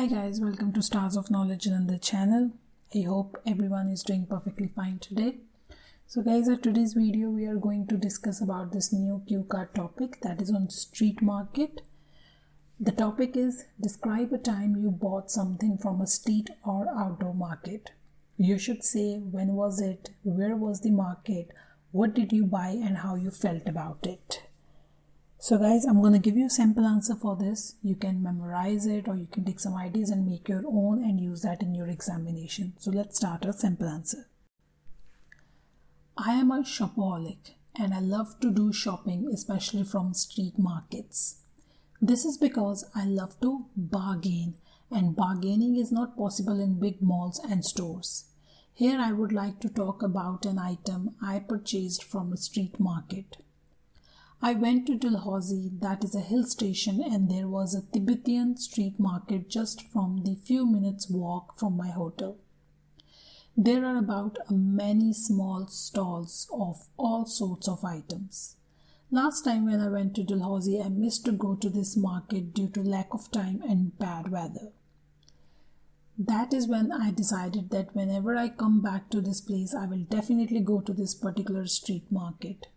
Hi guys, welcome to Stars of Knowledge on the channel. I hope everyone is doing perfectly fine today. So guys, at today's video we are going to discuss about this new cue card topic that is on street market. The topic is describe a time you bought something from a street or outdoor market. You should say when was it, where was the market, what did you buy and how you felt about it. So guys, I'm going to give you a sample answer for this. You can memorize it or you can take some ideas and make your own and use that in your examination. So let's start a sample answer. I am a shopaholic and I love to do shopping, especially from street markets. This is because I love to bargain, and bargaining is not possible in big malls and stores. Here I would like to talk about an item I purchased from a street market. I went to Dalhousie, that is a hill station, and there was a Tibetan street market just from the few minutes walk from my hotel. There are about many small stalls of all sorts of items. Last time when I went to Dalhousie, I missed to go to this market due to lack of time and bad weather. That is when I decided that whenever I come back to this place, I will definitely go to this particular street market.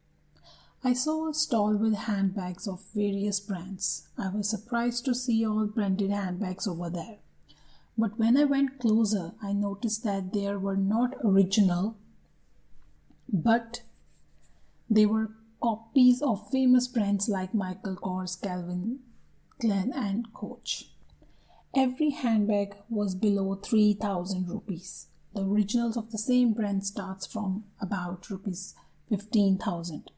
I saw a stall with handbags of various brands. I was surprised to see all branded handbags over there. But when I went closer, I noticed that they were not original, but they were copies of famous brands like Michael Kors, Calvin Klein and Coach. Every handbag was below 3,000 rupees. The originals of the same brand starts from about rupees 15,000.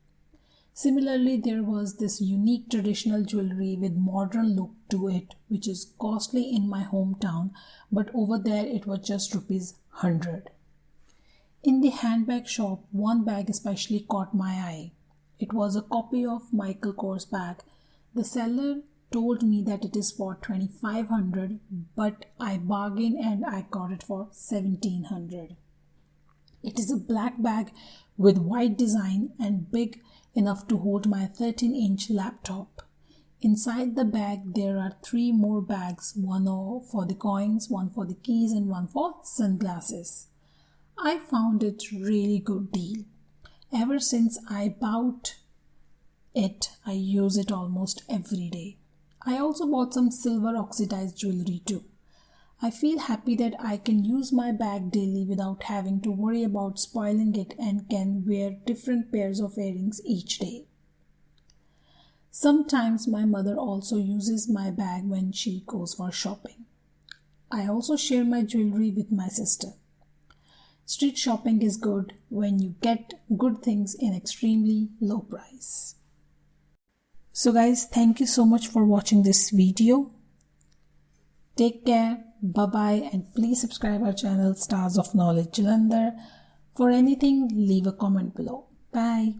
Similarly, there was this unique traditional jewelry with modern look to it, which is costly in my hometown, but over there it was just rupees 100. In the handbag shop, one bag especially caught my eye. It was a copy of Michael Kors bag. The seller told me that it is for 2,500, but I bargained and I got it for 1,700. It is a black bag with white design and big enough to hold my 13-inch laptop. Inside the bag there are 3 more bags, one for the coins, one for the keys and one for sunglasses. I found it really good deal. Ever since I bought it, I use it almost every day. I also bought some silver oxidized jewelry too. I feel happy that I can use my bag daily without having to worry about spoiling it and can wear different pairs of earrings each day. Sometimes my mother also uses my bag when she goes for shopping. I also share my jewelry with my sister. Street shopping is good when you get good things in extremely low price. So guys, thank you so much for watching this video. Take care. Bye-bye, and please subscribe our channel Stars of Knowledge Jalandhar. For anything, leave a comment below. Bye.